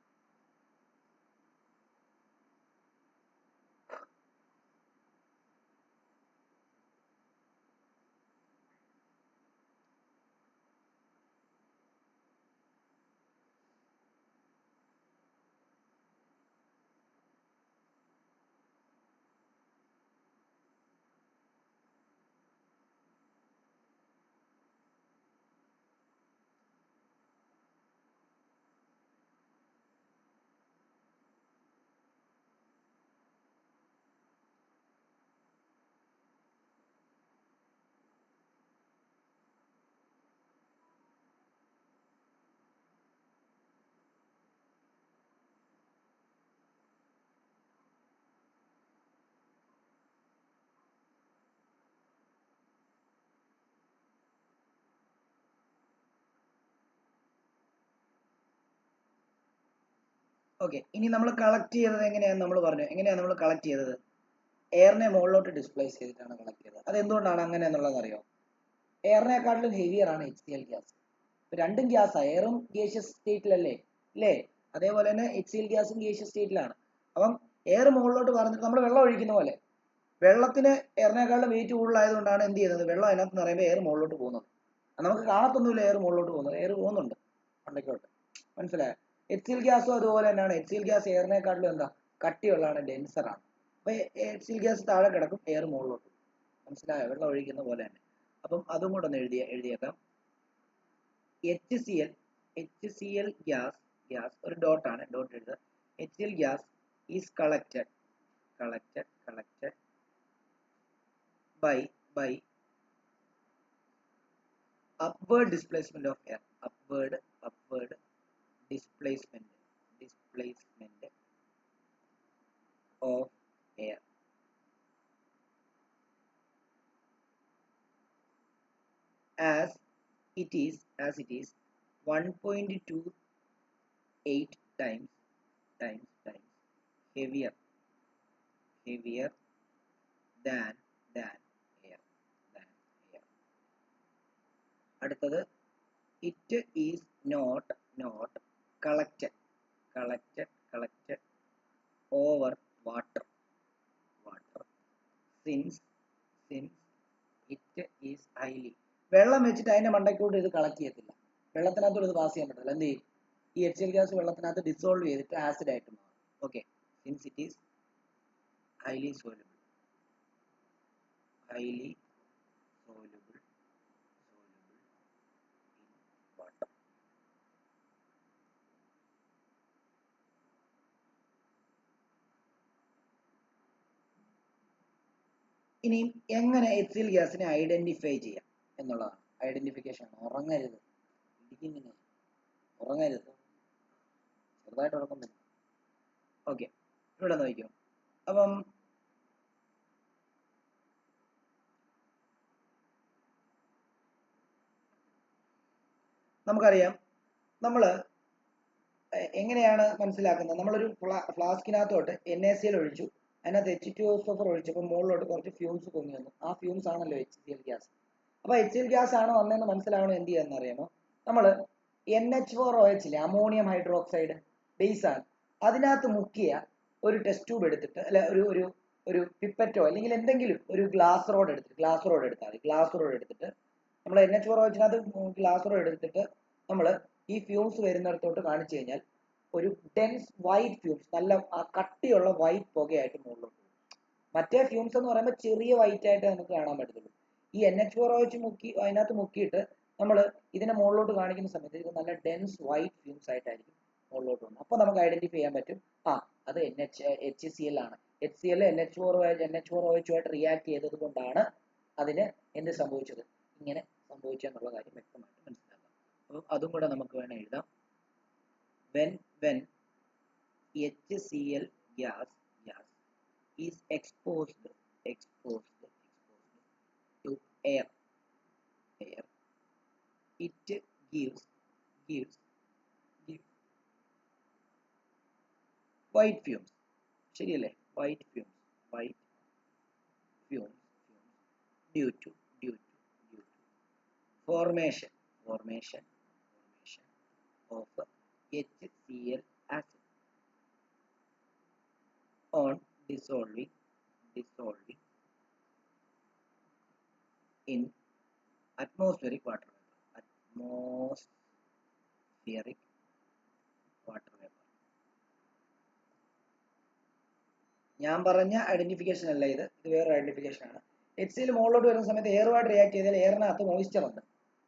Okay, ഇനി നമ്മൾ കളക്ട് ചെയ്തത് എങ്ങനെയാണെന്ന് നമ്മൾ പറഞ്ഞു. എങ്ങനെയാണ് നമ്മൾ കളക്ട് ചെയ്തത്? എയറിനെ മുകളിലോട്ട് ഡിസ്പ്ലേസ് ചെയ്തിട്ടാണ് കളക്ട് ചെയ്തത്. അത് എന്തുകൊണ്ടാണ് അങ്ങനെ എന്നുള്ളത് അറിയോ? എയറിനെക്കാട്ടിലും ഹെവിയർ ആണ് HCl ഗ്യാസ്. രണ്ടും ഗ്യാസ്, എയറും ഗേഷ്യസ് സ്റ്റേറ്റിലല്ലേ അല്ലേ? അതേപോലെ തന്നെ HCl ഗ്യാസും ഗേഷ്യസ് സ്റ്റേറ്റിലാണ്. അപ്പം എയർ മുകളിലോട്ട് പറഞ്ഞിട്ട് നമ്മൾ വെള്ളം ഒഴിക്കുന്ന പോലെ, വെള്ളത്തിന് എയറിനേക്കാളും വെയിറ്റ് കൂടുതലായതുകൊണ്ടാണ് എന്ത് ചെയ്യുന്നത്, വെള്ളം അതിനകത്ത് എന്ന് പറയുമ്പോൾ എയർ മുകളിലോട്ട് പോകുന്നത്. നമുക്ക് കാണത്തൊന്നുമില്ല എയർ മുകളിലോട്ട് പോകുന്നത്, എയർ പോകുന്നുണ്ട് പണ്ടേക്കോട്ട്. മനസ്സിലായോ? HCl ഗ്യാസും അതുപോലെ തന്നെയാണ്. HCl ഗ്യാസ് എയറിനെക്കാട്ടിലും എന്താ കട്ടിയുള്ളതാണ്, ഡെൻസറാണ്. അപ്പൊ HCl ഗ്യാസ് താഴെ കിടക്കും, എയർ മുകളിലോട്ട്. മനസ്സിലായോ? വെള്ളം ഒഴിക്കുന്ന പോലെ തന്നെ. അപ്പം അതും കൂടെ ഒന്ന് എഴുതിയേക്കാം. HCl ഗ്യാസ് ഒരു ഡോട്ടാണ്, ഡോട്ട് എഴുതുക. HCl gas is collected by upward displacement of air. Upward displacement of air. As it is 1.28 times heavier than air. അടുത്തത്, it is not collected over water since it is highly. വെള്ളം വെച്ചിട്ട് അതിന്റെ മണ്ടയ്ക്കോട്ട് ഇത് കളക്ട് ചെയ്യത്തില്ല, വെള്ളത്തിനകത്തോട് ഇത് പാസ് ചെയ്യാൻ പറ്റില്ല. എന്ത് ചെയ്യും? ഈ HCl ഗ്യാസ് വെള്ളത്തിനകത്ത് ഡിസോൾവ് ചെയ്തിട്ട് ആസിഡ് ആയിട്ട് മാറും. Okay, since it is highly soluble in water. ഇനിയും എങ്ങനെ HCl ഗ്യാസിനെ ഐഡന്റിഫൈ ചെയ്യാം എന്നുള്ളതാണ്. ഐഡന്റിഫിക്കേഷൻ ആണ്. ഉറങ്ങരുത്, ചെറുതായിട്ട് ഉറക്കം വരും. ഓക്കെ, ഇവിടെ നോക്കിക്കോ. അപ്പം നമുക്കറിയാം, നമ്മൾ എങ്ങനെയാണ് മനസ്സിലാക്കുന്നത്? നമ്മളൊരു ഫ്ലാസ്കിനകത്തോട്ട് NaCl ഒഴിച്ചു, അതിനകത്ത് H2SO4 ഒഴിച്ചപ്പോൾ മുകളിലോട്ട് കുറച്ച് ഫ്യൂംസ് പൊങ്ങി വന്നു. ആ ഫ്യൂംസ് ആണല്ലോ HCl ഗ്യാസ്. അപ്പൊ HCl ഗ്യാസ് ആണ് വന്നതെന്ന് മനസ്സിലാവണം എന്ത് ചെയ്യാന്ന് അറിയാമോ? നമ്മൾ NH4OH ഇല്ലേ, അമോണിയം ഹൈഡ്രോക്സൈഡ് ബേസ് ആണ്, അതിനകത്ത് മുക്കിയ ഒരു ടെസ്റ്റ് ട്യൂബ് എടുത്തിട്ട്, അല്ല ഒരു പിപ്പറ്റോ അല്ലെങ്കിൽ എന്തെങ്കിലും ഒരു ഗ്ലാസ് റോഡ് എടുത്തിട്ട് നമ്മൾ NH4OH ഗ്ലാസ് റോഡ് എടുത്തിട്ട് നമ്മൾ ഈ ഫ്യൂംസ് വരുന്നിടത്തോട്ട് കാണിച്ചു കഴിഞ്ഞാൽ ഒരു ഡെൻസ് വൈറ്റ് ഫ്യൂംസ്, നല്ല കട്ടിയുള്ള വൈറ്റ് പുകയായിട്ട് മുകളിലോട്ട് പോകും. മറ്റേ ഫ്യൂംസ് എന്ന് പറയുമ്പോൾ ചെറിയ വൈറ്റ് ആയിട്ട് നമുക്ക് കാണാൻ പറ്റത്തുള്ളൂ. ഈ NH4OH അതിനകത്ത് മുക്കിയിട്ട് നമ്മൾ ഇതിനെ മുകളിലോട്ട് കാണിക്കുന്ന സമയത്ത് ഇത് നല്ല ഡെൻസ് വൈറ്റ് ഫ്യൂംസ് ആയിട്ടായിരിക്കും മുകളിലോട്ട് വന്നത്. അപ്പോൾ നമുക്ക് ഐഡന്റിഫൈ ചെയ്യാൻ പറ്റും, അത് HCl ആണ്. HCl NH4OH ആയിട്ട് റിയാക്ട് ചെയ്തത് കൊണ്ടാണ് അതിന് എന്ത് സംഭവിച്ചത്, ഇങ്ങനെ സംഭവിച്ചെന്നുള്ള കാര്യം വ്യക്തമായിട്ട് മനസ്സിലാക്കാം. അപ്പോൾ അതും കൂടെ നമുക്ക് വേണം എഴുതാം. when HCl gas is exposed to air, it gives white fumes. ശരിയല്ലേ? white fumes due to formation of HCl acid on dissolving in atmospheric water vapor. ഞാൻ പറഞ്ഞ ഐഡന്റിഫിക്കേഷൻ അല്ല ഇത് വേറെ ഐഡന്റിഫിക്കേഷൻ ആണ്. HCl മുകളിലോട്ട് വരുന്ന സമയത്ത് എയറുമായിട്ട് റിയാക്ട് ചെയ്താൽ എയറിനകത്ത് മോയ്സ്ചർ ഉണ്ട്,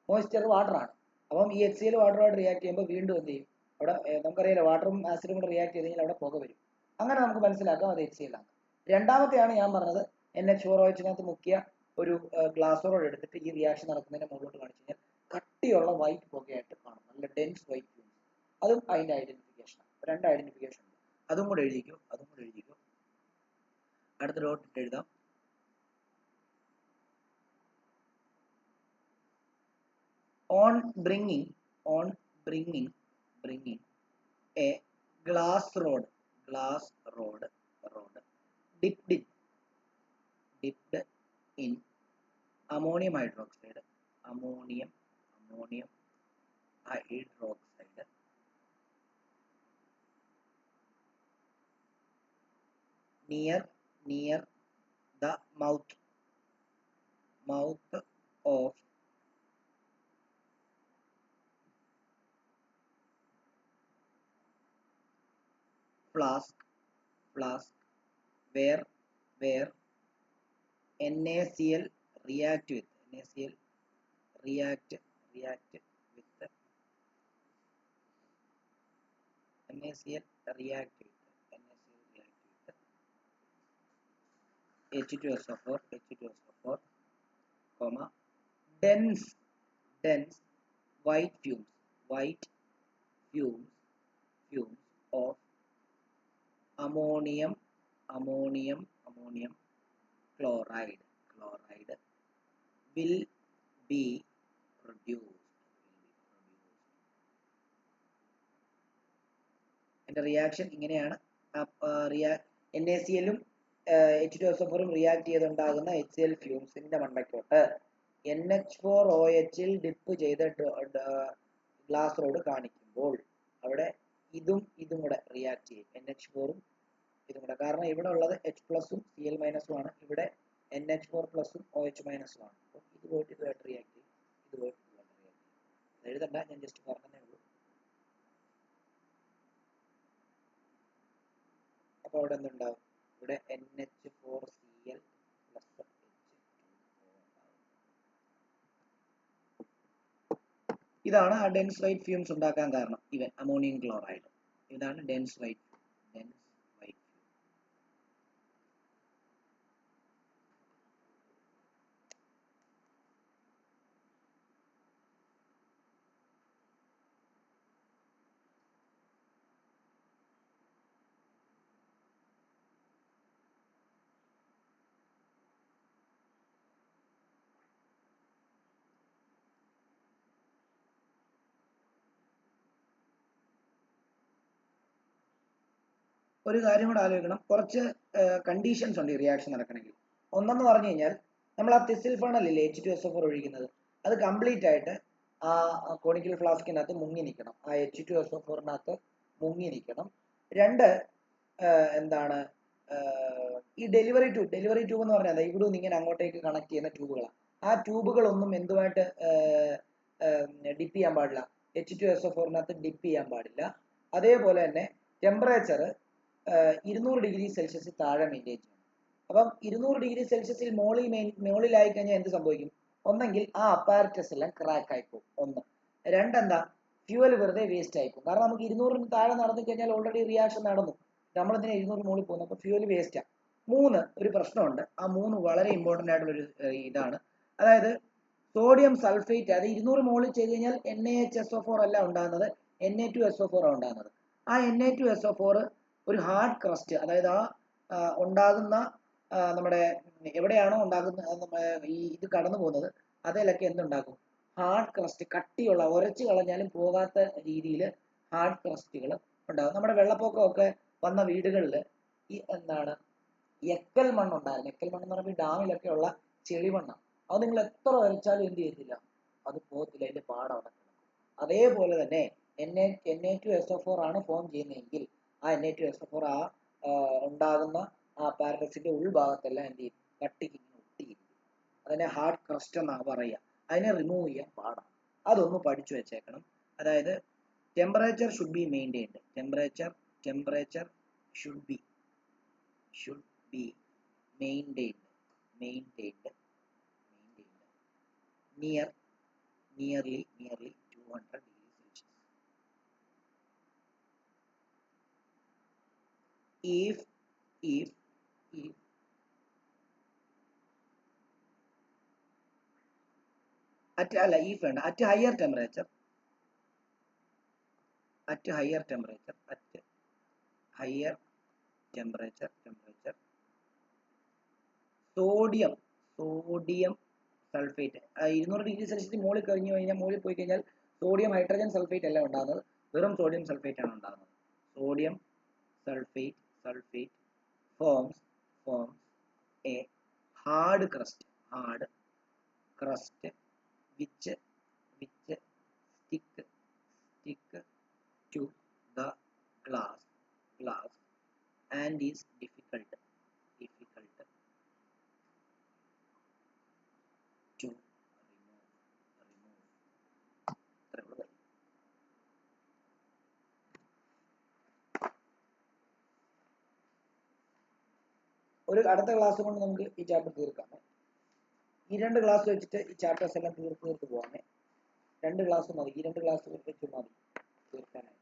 മോയ്സ്ചർ വാട്ടർ ആണ്. അപ്പം ഈ HCl വാട്ടറുമായിട്ട് റിയാക്ട് ചെയ്യുമ്പോൾ വീണ്ടും എന്ത് ചെയ്യും, അവിടെ നമുക്കറിയാലോ വാട്ടറും ആസിഡും കൂടെ റിയാക്ട് ചെയ്ത് കഴിഞ്ഞാൽ അവിടെ പുക വരും. അങ്ങനെ നമുക്ക് മനസ്സിലാക്കാം അത് HCl ആണ്. രണ്ടാമത്തെയാണ് ഞാൻ പറഞ്ഞത്, NH4OH മുക്കിയ ഒരു ഗ്ലാസ് റോഡ് എടുത്തിട്ട് ഈ റിയാക്ഷൻ നടക്കുന്നതിന് മുകളിലോട്ട് കാണിച്ചു കഴിഞ്ഞാൽ കട്ടിയുള്ള വൈറ്റ് പുകയായിട്ട് കാണും, നല്ല ഡെൻസ് വൈറ്റ്. അതും അതിന്റെ ഐഡന്റിഫിക്കേഷൻ ആണ്. രണ്ട് ഐഡന്റിഫിക്കേഷൻ ഉണ്ട്, അതും കൂടെ എഴുതിക്കോ. അടുത്ത ഡോട്ട് ഇട്ട് എഴുതാം. on bringing a glass rod dipped in ammonium hydroxide near the mouth of flask where NaCl react with H2SO4, comma, dense white fumes of ammonium chloride will be produced. അതിന്റെ റിയാക്ഷൻ ഇങ്ങനെയാണ്. NaCl ഉം H2SO4 റിയാക്ട് ചെയ്തുണ്ടാകുന്ന HCl ഫ്യൂംസിന്റെ മണ്ടയ്ക്കോട്ട് NH4OH ൽ ഡിപ്പ് ചെയ്ത ഗ്ലാസ് റോഡ് കാണിക്കുമ്പോൾ അവിടെ ഇതും കൂടെ റിയാക്ട് ചെയ്യും. NH4 ഉം ഇതും കൂടെ, കാരണം ഇവിടെ ഉള്ളത് H+ ഉം Cl- ഉം ആണ്, ഇവിടെ NH4+ ഉം OH- ഉം ആണ്. അപ്പോൾ ഇത് പോയിട്ട് ഇതുമായിട്ട് റിയാക്ട് ചെയ്യും, ഇത് പോയിട്ട് ഇതുമായിട്ട് റിയാക്ട് ചെയ്യും. എഴുതണ്ട, ഞാൻ ജസ്റ്റ് പറഞ്ഞതേ ഉള്ളൂ. അപ്പോൾ അവിടെ എന്തുണ്ടാവും? ഇവിടെ NH4Cl + H2O ഉണ്ടാവും. ഇതാണ് ആ ഡെൻസ് വൈറ്റ് ഫ്യൂംസ് ഉണ്ടാക്കാൻ കാരണം. ഇവൻ അമോണിയം ക്ലോറൈഡ്, ഇതാണ് ഡെൻസ് വൈറ്റ് ഫ്യൂം. ഒരു കാര്യം കൂടെ ആലോചിക്കണം, കുറച്ച് കണ്ടീഷൻസ് ഉണ്ട് ഈ റിയാക്ഷൻ നടക്കണമെങ്കിൽ. ഒന്നെന്ന് പറഞ്ഞു കഴിഞ്ഞാൽ, നമ്മൾ ആ തിസിൽ ഫണലില്ലേ H2SO4 ഒഴിക്കുന്നത്, അത് കംപ്ലീറ്റ് ആയിട്ട് ആ കോണിക്കൽ ഫ്ലാസ്കിനകത്ത് മുങ്ങി നിൽക്കണം, ആ H2SO4-നകത്ത് മുങ്ങി നിൽക്കണം. രണ്ട്, എന്താണ്, ഈ ഡെലിവറി ട്യൂബ് എന്ന് പറഞ്ഞാൽ ഇവിടെ നിന്ന് ഇങ്ങനെ അങ്ങോട്ടേക്ക് കണക്ട് ചെയ്യുന്ന ട്യൂബുകളാണ്. ആ ട്യൂബുകളൊന്നും എന്തുമായിട്ട് ഡിപ്പ് ചെയ്യാൻ പാടില്ല, H2SO4-നകത്ത് ഡിപ്പ് ചെയ്യാൻ പാടില്ല. അതേപോലെ തന്നെ ടെമ്പറേച്ചർ 200°C താഴെ മെയിൻറ്റെയിൻ ചെയ്യണം. അപ്പം 200°C മുകളിലായി കഴിഞ്ഞാൽ എന്ത് സംഭവിക്കും? ഒന്നെങ്കിൽ ആ അപ്പാരറ്റസ് എല്ലാം ക്രാക്ക് ആയിപ്പോകും, ഒന്ന്. രണ്ടെന്താ, ഫ്യൂവൽ വെറുതെ വേസ്റ്റ് ആയിപ്പോകും. കാരണം നമുക്ക് 200-ന് താഴെ നടന്നു കഴിഞ്ഞാൽ ഓൾറെഡി റിയാക്ഷൻ നടന്നു, നമ്മളെന്തിനാ 200 മുകളിൽ പോകുന്നു? അപ്പോൾ ഫ്യൂവൽ വേസ്റ്റാണ്. മൂന്ന്, ഒരു പ്രശ്നമുണ്ട്. ആ മൂന്ന് വളരെ ഇമ്പോർട്ടൻ്റ് ആയിട്ടുള്ളൊരു ഇതാണ്. അതായത് സോഡിയം സൾഫേറ്റ്, അത് 200 മുകളിൽ ചെയ്ത് കഴിഞ്ഞാൽ NaHSO4 അല്ല ഉണ്ടാകുന്നത്, Na2SO4 ആണ് ഉണ്ടാകുന്നത്. ആ Na2SO4 ഒരു ഹാർഡ് ക്രസ്റ്റ്, അതായത് ആ ഉണ്ടാകുന്ന നമ്മുടെ എവിടെയാണോ ഉണ്ടാകുന്ന ഈ ഇത് കടന്നു പോകുന്നത് അതിലൊക്കെ എന്തുണ്ടാക്കും? ഹാർഡ് ക്രസ്റ്റ്, കട്ടിയുള്ള, ഉരച്ചു കളഞ്ഞാലും പോകാത്ത രീതിയിൽ ഹാർഡ് ക്രസ്റ്റുകൾ ഉണ്ടാകും. നമ്മുടെ വെള്ളപ്പൊക്കമൊക്കെ വന്ന വീടുകളിൽ ഈ എന്താണ് എക്കൽ മണ്ണുണ്ടായിരുന്നു. എക്കൽ മണ്ണെന്ന് പറയുമ്പോൾ ഡാമിലൊക്കെ ഉള്ള ചെളിമണ്ണാണ്. അത് നിങ്ങൾ എത്ര ഉരച്ചാലും എന്ത് ചെയ്യത്തില്ല, അത് പോകത്തില്ല, അതിന്റെ പാടം അവിടെ കിടക്കും. അതേപോലെ തന്നെ Na2SO4 ആണ് ഫോം ചെയ്യുന്നതെങ്കിൽ ആ Na2SO4 ഉണ്ടാകുന്ന ആ പാരറ്റസിന്റെ ഉൾഭാഗത്തെല്ലാം എന്ത് ചെയ്യും? കട്ടിക്ക് ഇങ്ങനെ ഒട്ടിയിരിക്കും. അതിനെ ഹാർഡ് ക്രസ്റ്റ് എന്നാണ് പറയുക. അതിനെ റിമൂവ് ചെയ്യാൻ പാടാണ്. അതൊന്ന് പഠിച്ചു വെച്ചേക്കണം. അതായത് temperature should be maintained, temperature should be maintained nearly 200°C. if at higher temperature sodium sulphate 200°C മുകളിൽ പോയി കഴിഞ്ഞാൽ സോഡിയം ഹൈഡ്രജൻ സൾഫേറ്റ് അല്ല ഉണ്ടാകുന്നത്, വെറും സോഡിയം സൾഫേറ്റ് ആണ് ഉണ്ടാകുന്നത്. sodium sulfate forms a hard crust which stick to the glass and is difficult to remove. ഇത്രയേ ഉള്ളൂ. ഒരു അടുത്ത ക്ലാസ് കൊണ്ട് നമുക്ക് ഈ ചാപ്റ്റർ തീർക്കാം. ഈ 2 ക്ലാസ് വെച്ചിട്ട് ഈ ചാപ്റ്റേഴ്സ് എല്ലാം തീർത്ത് പോകാമേ. 2 ക്ലാസ് മതി, ഈ 2 ക്ലാസ് വെച്ച് മതി തീർക്കാനായി.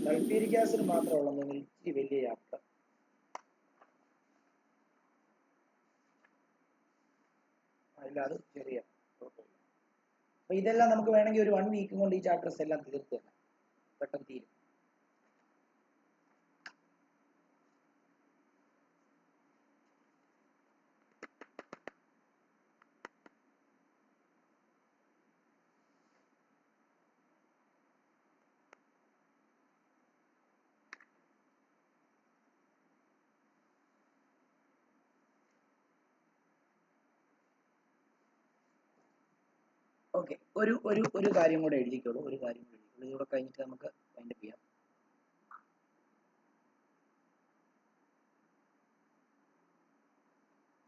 സൾഫ്യൂരിക് ആസിഡ് മാത്രമുള്ള ഇച്ചിരി വലിയ ചാപ്റ്റർ. അല്ല, അത് ചെറിയ കുഴപ്പമില്ല. അപ്പൊ ഇതെല്ലാം നമുക്ക് വേണമെങ്കിൽ ഒരു 1 വീക്ക് കൊണ്ട് ഈ ചാപ്റ്റേഴ്സ് എല്ലാം തീർത്ത് തന്നെ പെട്ടെന്ന് തീരും. ഓക്കെ, ഒരു കാര്യം കൂടെ എഴുതിക്കോളൂ. ഇതുകൂടെ കഴിഞ്ഞിട്ട് നമുക്ക് വൈൻഡപ്പ് ചെയ്യാം.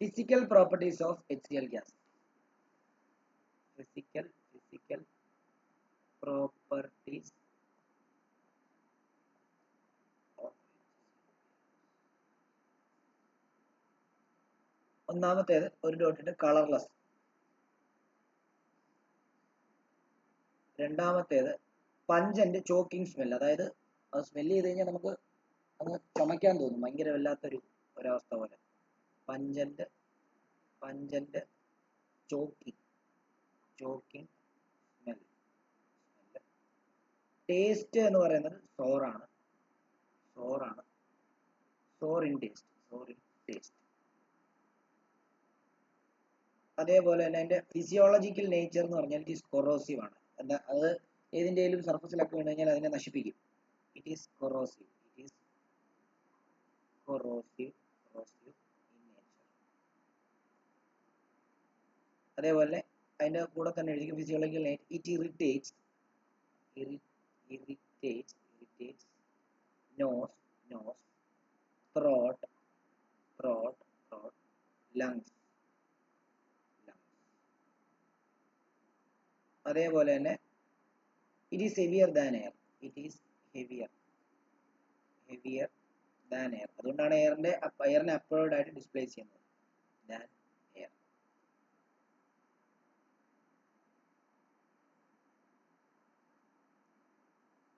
Physical properties of HCl gas. Physical properties ഒന്നാമത്തേത് ഒരു ഡോട്ടിന്റെ കളർലെസ്. രണ്ടാമത്തേത് പഞ്ചന്റ് ചോക്കിംഗ് സ്മെൽ, അതായത് അത് സ്മെല് ചെയ്ത് കഴിഞ്ഞാൽ നമുക്ക് അങ്ങ് ചുമയ്ക്കാൻ തോന്നും, ഭയങ്കര വല്ലാത്തൊരു ഒരവസ്ഥ പോലെ. Pungent choking smell. ടേസ്റ്റ് എന്ന് പറയുന്നത് സോറാണ്. സോർ ഇൻ ടേസ്റ്റ്. അതേപോലെ തന്നെ അതിന്റെ ഫിസിയോളജിക്കൽ നേച്ചർ എന്ന് പറഞ്ഞാൽ ഇറ്റ് ഈസ് കൊറോസീവ് ആണ്. എന്താ, അത് ഏതിൻ്റെയും സർഫസിലൊക്കെ വീണ് കഴിഞ്ഞാൽ അതിനെ നശിപ്പിക്കും. It is corrosive in nature. അതേപോലെ അതിന്റെ കൂടെ തന്നെ എഴുതിക്കും physiological nature. It irritates nose, throat, lungs. അതേപോലെ തന്നെ it is heavier than air. അതുകൊണ്ടാണ് എയറിനെ അപ്വേർഡ് ആയിട്ട് ഡിസ്പ്ലേസ് ചെയ്യുന്നത്. Than air.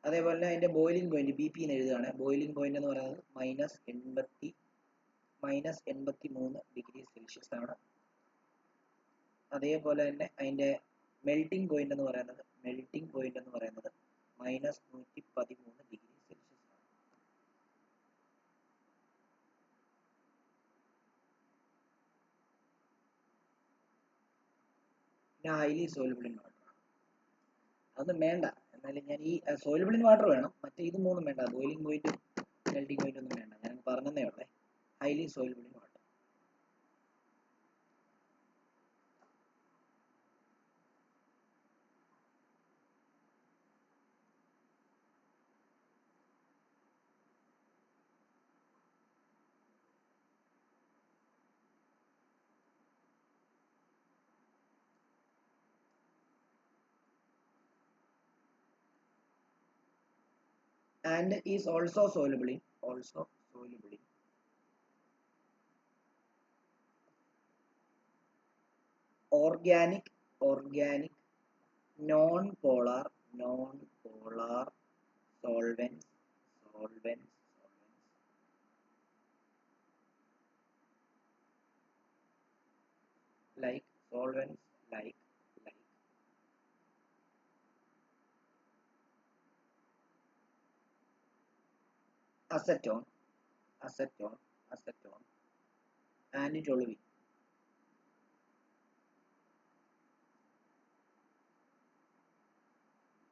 അതേപോലെ തന്നെ അതിന്റെ ബോയിലിംഗ് പോയിന്റ് BP എന്ന് എഴുതുകയാണ്. ബോയിലിംഗ് പോയിന്റ് എന്ന് പറയുന്നത് -83 ഡിഗ്രി സെൽഷ്യസ് ആണ്. അതേപോലെ തന്നെ അതിന്റെ മെൽറ്റിംഗ് പോയിന്റ് എന്ന് പറയുന്നത് -113 ഡിഗ്രി സെൽഷ്യസ് ആണ്. പിന്നെ ഹൈലി സോലുബിൾ ഇൻ വാട്ടർ. അതൊന്നും വേണ്ട, എന്നാലും ഞാൻ ഈ സോലുബിൾ ഇൻ വാട്ടർ വേണം, മറ്റേ ഇത് മൂന്നും വേണ്ട. ബോയിലിംഗ് പോയിന്റും മെൽറ്റിംഗ് പോയിന്റും ഒന്നും വേണ്ട, ഞാൻ പറഞ്ഞതേ ഉള്ളേ. Highly soluble in water. And is also soluble in organic non-polar solvents like acetone, acetone, acetone, and toluene.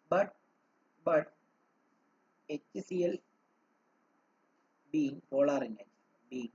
But HCl being polar in nature,